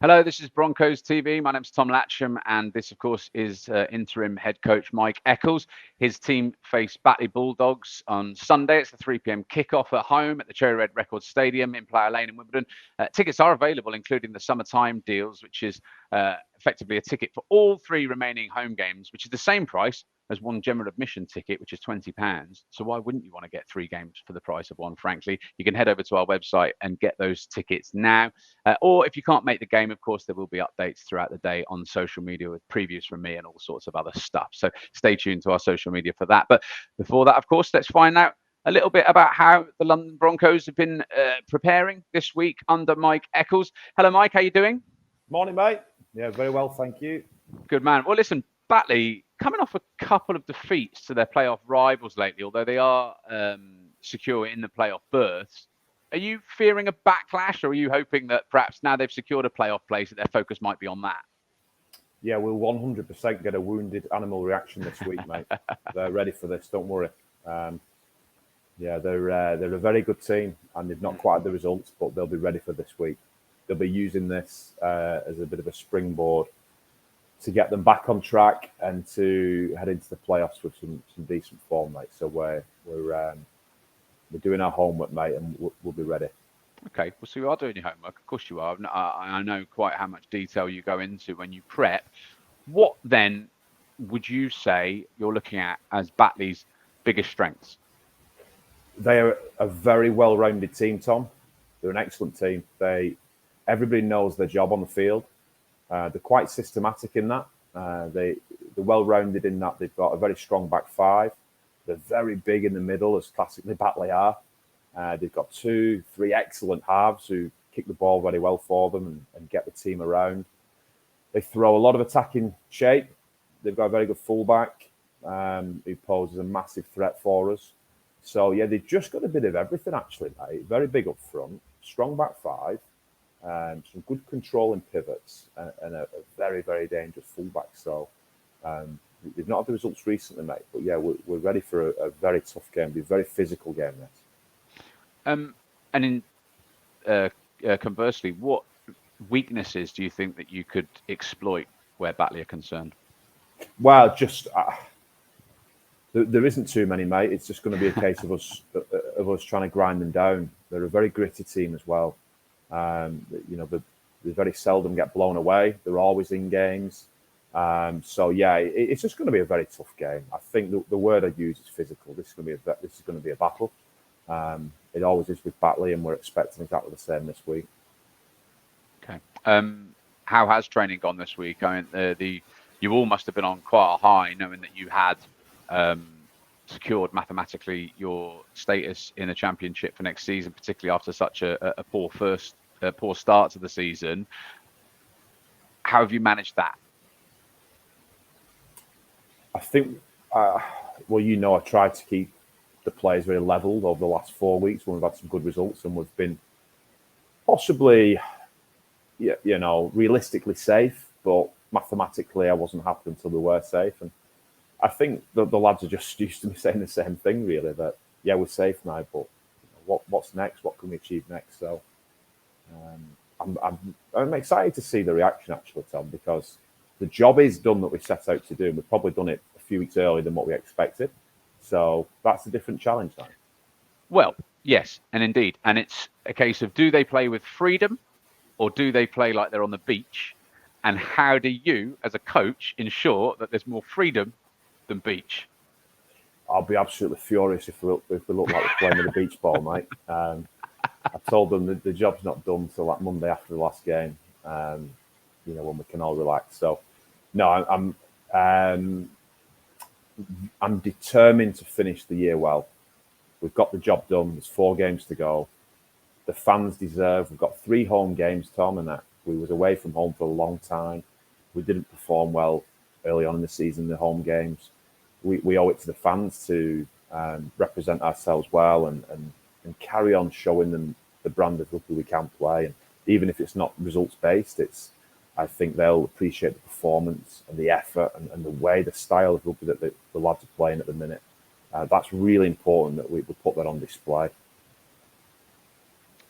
Hello, this is Broncos TV. My name's Tom Latcham, and this, of course, is interim head coach Mike Eccles. His team face Batley Bulldogs on Sunday. It's a 3 p.m. kickoff at home at the Cherry Red Records Stadium in Player Lane in Wimbledon. Tickets are available, including the summertime deals, which is effectively a ticket for all 3 remaining home games, which is the same price as one general admission ticket, which is £20. So why wouldn't you want to get 3 games for the price of one, frankly? You can head over to our website and get those tickets now. Or if you can't make the game, of course, there will be updates throughout the day on social media with previews from me and all sorts of other stuff. So stay tuned to our social media for that. But before that, of course, let's find out a little bit about how the London Broncos have been preparing this week under Mike Eccles. Hello, Mike. How you doing? Morning, mate. Yeah, very well, thank you. Good man. Well, listen, Batley coming off a couple of defeats to their playoff rivals lately, although they are secure in the playoff berths. Are you fearing a backlash, or are you hoping that perhaps now they've secured a playoff place that their focus might be on that? Yeah, we'll 100% get a wounded animal reaction this week, mate. They're ready for this, don't worry. Yeah, they're a very good team, and they've not quite had the results, but they'll be ready for this week. They'll be using this as a bit of a springboard to get them back on track and to head into the playoffs with some decent form, mate. So we're doing our homework, mate, and we'll be ready. Okay, well, so you are doing your homework. Of course you are. I know quite how much detail you go into when you prep. What then would you say you're looking at as Batley's biggest strengths? They are a very well-rounded team, Tom. They're an excellent team. Everybody knows their job on the field. They're quite systematic in that. They're well-rounded in that they've got a very strong back five. They're very big in the middle, as classically Batley are. They've got 2-3 excellent halves who kick the ball very well for them and get the team around. They throw a lot of attacking shape. They've got a very good fullback who poses a massive threat for us. So, yeah, they've just got a bit of everything, actually, mate. Very big up front, strong back five, some good control in pivots, and a very, very dangerous fullback. So, they've not had the results recently, mate. But, yeah, we're ready for a very tough game. It'll be a very physical game, this. And in conversely, what weaknesses do you think that you could exploit where Batley are concerned? Well, just there isn't too many, mate. It's just going to be a case of us trying to grind them down. They're a very gritty team as well. They very seldom get blown away. They're always in games. So yeah, it's just going to be a very tough game. I think the word I use is physical. This is going to be a battle. It always is with Batley, and we're expecting exactly the same this week. Okay. How has training gone this week? I mean, you all must have been on quite a high, knowing that you had secured mathematically your status in the championship for next season, particularly after such a poor start to the season. How have you managed that? I think, I tried to keep the players very leveled over the last 4 weeks when we've had some good results, and we've been possibly, realistically safe, but mathematically I wasn't happy until we were safe. And I think the lads are just used to me saying the same thing, really, that, yeah, we're safe now, but what's next? What can we achieve next? So I'm excited to see the reaction, actually, Tom, because the job is done that we set out to do, and we've probably done it a few weeks earlier than what we expected. So that's a different challenge now. Well, yes, and indeed. And it's a case of, do they play with freedom, or do they play like they're on the beach? And how do you, as a coach, ensure that there's more freedom than beach? I'll be absolutely furious if we look like we're playing with a beach ball, mate. I told them that the job's not done till like Monday after the last game, when we can all relax. So, no, I'm determined to finish the year well. We've got the job done. There's 4 games to go. The fans deserve. We've got 3 home games, Tom, and that we was away from home for a long time. We didn't perform well early on in the season, the home games. We owe it to the fans to represent ourselves well and carry on showing them the brand of rugby we can play. And even if it's not results based, I think they'll appreciate the performance and the effort and the way, the style of rugby that the lads are playing at the minute. That's really important that we put that on display.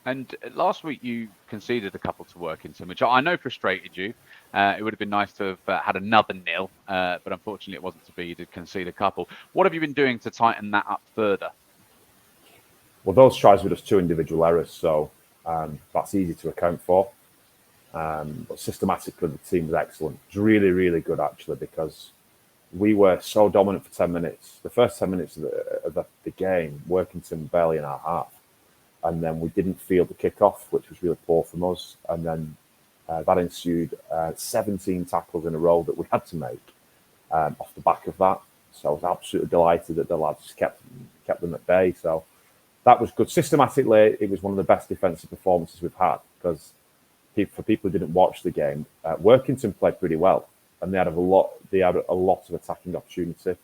And last week you conceded a couple to Workington, which I know frustrated you. It would have been nice to have had another nil, but unfortunately it wasn't to be. You did concede a couple. What have you been doing to tighten that up further? Well, those tries were just two individual errors, so that's easy to account for. But systematically, the team was excellent. It was really, really good, actually, because we were so dominant for 10 minutes. The first 10 minutes of the game, Workington barely in our half. And then we didn't field the kickoff, which was really poor from us. And then that ensued 17 tackles in a row that we had to make off the back of that. So I was absolutely delighted that the lads kept them at bay. So that was good. Systematically, it was one of the best defensive performances we've had because for people who didn't watch the game, Workington played pretty well, and they had a lot of attacking opportunity,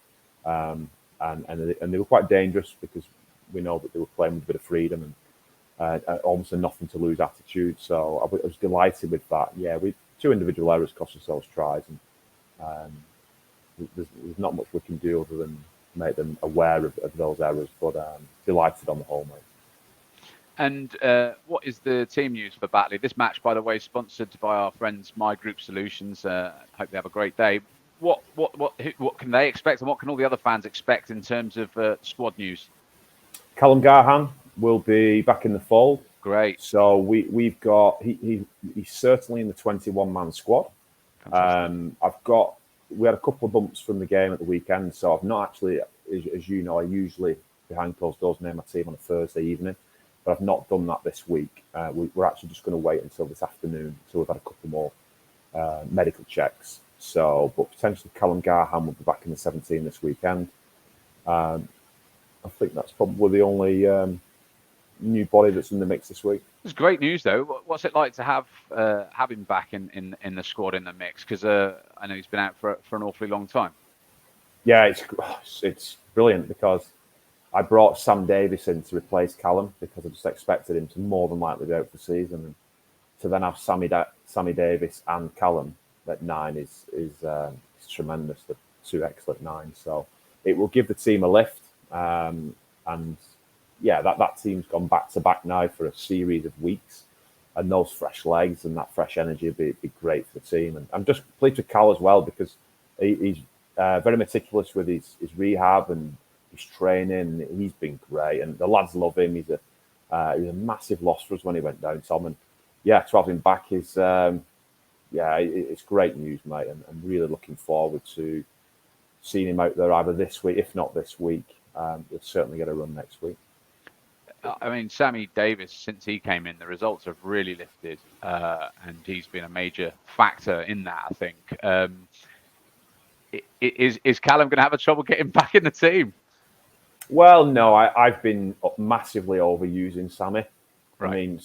and they were quite dangerous because we know that they were playing with a bit of freedom and almost a nothing to lose attitude. So I was delighted with that. Yeah, we two individual errors cost us those tries, and there's not much we can do other than make them aware of those errors. But delighted on the whole, mate. And what is the team news for Batley? This match, by the way, sponsored by our friends My Group Solutions. Hope they have a great day. What can they expect, and what can all the other fans expect in terms of squad news? Calum Gahan will be back in the fold. Great. So we've got he's certainly in the 21-man squad. We had a couple of bumps from the game at the weekend, so I've not actually, as you know, I usually behind closed doors name my team on a Thursday evening, but I've not done that this week. We're actually just going to wait until this afternoon, so we've had a couple more medical checks. So, but potentially Calum Gahan will be back in the 17 this weekend. I think that's probably the only new body that's in the mix this week. It's great news, though. What's it like to have him back in the squad in the mix? Because I know he's been out for an awfully long time. Yeah, it's brilliant because I brought Sam Davis in to replace Callum because I just expected him to more than likely be out for the season, and to then have Sammy Davis and Callum at 9 is tremendous. The two excellent 9s, so it will give the team a lift. And yeah, that team's gone back to back now for a series of weeks, and those fresh legs and that fresh energy would be great for the team. And I'm just pleased with Cal as well because he's very meticulous with his rehab and his training. He's been great, and the lads love him. He's a massive loss for us when he went down, Tom. And yeah, to have him back is it's great news, mate. And I'm really looking forward to seeing him out there either this week, if not this week. He'll certainly get a run next week. I mean, Sammy Davis, since he came in, the results have really lifted, and he's been a major factor in that, I think. Is Callum going to have a trouble getting back in the team? Well, no, I've been massively overusing Sammy. Right. I mean,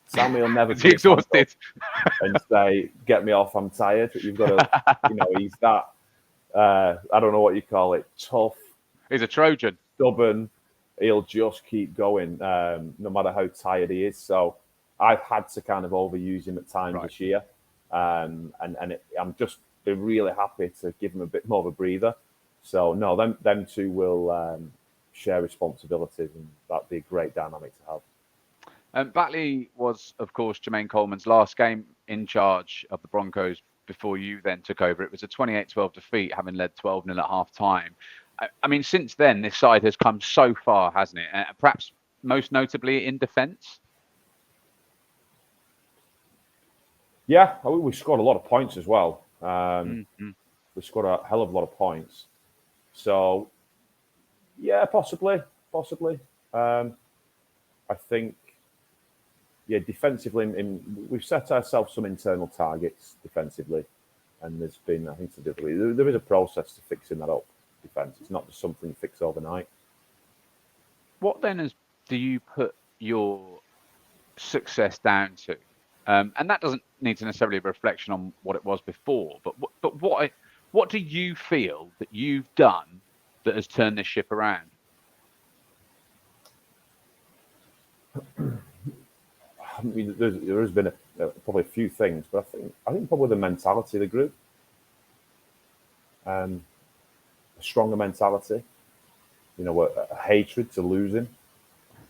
Sammy will never be exhausted and say, "Get me off, I'm tired." You've got to, he's that. I don't know what you call it. Tough. He's a Trojan. Stubborn. He'll just keep going, no matter how tired he is. So I've had to kind of overuse him at times this year, I'm just been really happy to give him a bit more of a breather. So no, them two will share responsibilities, and that'd be a great dynamic to have. Batley was, of course, Jermaine Coleman's last game in charge of the Broncos before you then took over. It was a 28-12 defeat, having led 12-0 at half-time. I mean, since then, this side has come so far, hasn't it? Perhaps most notably in defence. Yeah, we scored a lot of points as well. We scored a hell of a lot of points. So, yeah, possibly. I think, defensively, we've set ourselves some internal targets defensively, and there's been, I think, there is a process to fixing that up. Defense. It's not just something you fix overnight. What then do you put your success down to? And that doesn't need to necessarily be a reflection on what it was before, but what do you feel that you've done that has turned this ship around? I mean, there has been probably a few things, but I think probably the mentality of the group. A stronger mentality, a hatred to losing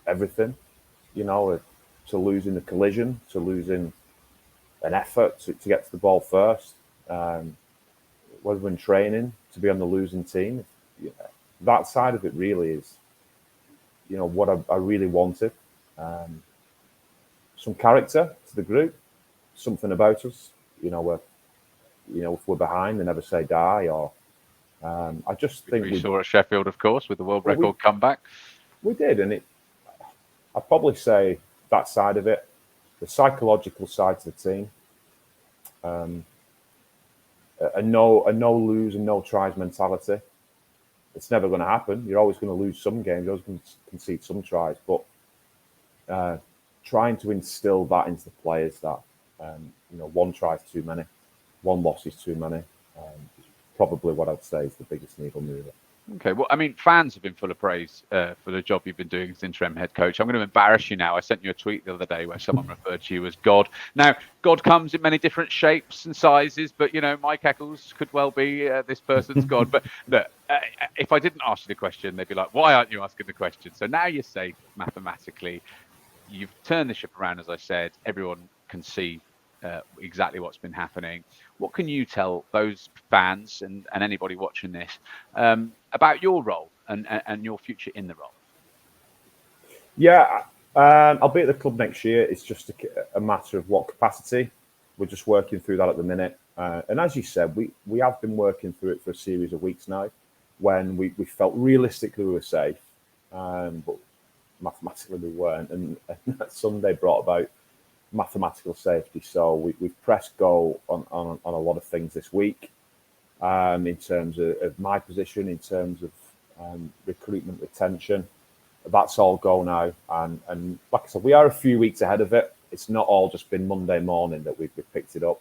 everything. to losing the collision, to losing an effort to get to the ball first, whether in training, to be on the losing team. That side of it really is, what I really wanted. Some character to the group, something about us. If we're behind, they never say die. Or I just think we saw at Sheffield, of course, with the world record comeback. We did, and I'd probably say that side of it, the psychological side to the team, a no lose and no tries mentality. It's never going to happen. You're always going to lose some games. You're always going to concede some tries, but trying to instill that into the players that one try is too many, one loss is too many. Is probably what I'd say is the biggest needle mover. Okay, well, I mean, fans have been full of praise for the job you've been doing as interim head coach. I'm going to embarrass you now. I sent you a tweet the other day where someone referred to you as God. Now, God comes in many different shapes and sizes, but, Mike Eccles could well be this person's God. But look, if I didn't ask you the question, they'd be like, why aren't you asking the question? So now you're safe mathematically. You've turned the ship around, as I said. Everyone can see exactly what's been happening. What can you tell those fans and anybody watching this about your role and your future in the role? Yeah, I'll be at the club next year. It's just a matter of what capacity. We're just working through that at the minute. And as you said, we have been working through it for a series of weeks now when we felt realistically we were safe, but mathematically we weren't. And Sunday brought about mathematical safety. So we've pressed go on a lot of things this week in terms of my position, in terms of recruitment, retention. That's all go now. And like I said, we are a few weeks ahead of it. It's not all just been Monday morning that we've picked it up.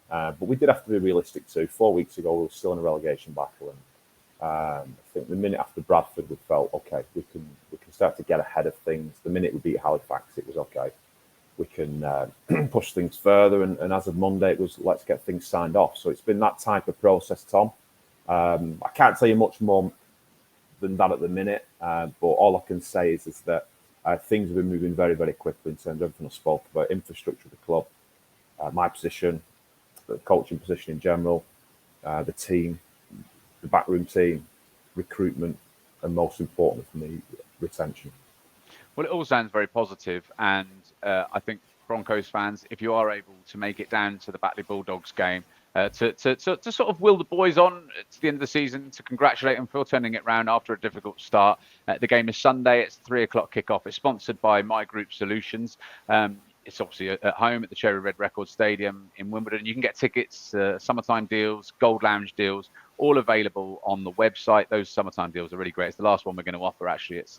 But we did have to be realistic too. 4 weeks ago, we were still in a relegation battle. And I think the minute after Bradford, we felt, okay, we can start to get ahead of things. The minute we beat Halifax, it was okay. We can push things further. And as of Monday, it was let's get things signed off. So it's been that type of process, Tom. I can't tell you much more than that at the minute. But all I can say is that things have been moving very, very quickly in terms of everything I spoke about, infrastructure of the club, my position, the coaching position in general, the team, the backroom team, recruitment, and most important for me, retention. Well, it all sounds very positive, and I think Broncos fans, if you are able to make it down to the Batley Bulldogs game, to sort of will the boys on to the end of the season, to congratulate them for turning it round after a difficult start. The game is Sunday. It's 3:00 kickoff. It's sponsored by My Group Solutions. It's obviously at home at the Cherry Red Record Stadium in Wimbledon. You can get tickets, summertime deals, Gold Lounge deals, all available on the website. Those summertime deals are really great. It's the last one we're going to offer, actually. It's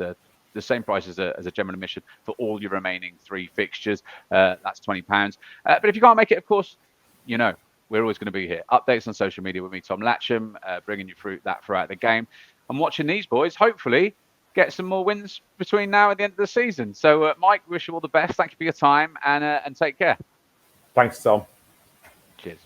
the same price as a general admission for all your remaining 3 fixtures. That's £20. But if you can't make it, of course, we're always going to be here. Updates on social media with me, Tom Latcham, bringing you through that throughout the game. I'm watching these boys, hopefully, get some more wins between now and the end of the season. So, Mike, wish you all the best. Thank you for your time and take care. Thanks, Tom. Cheers.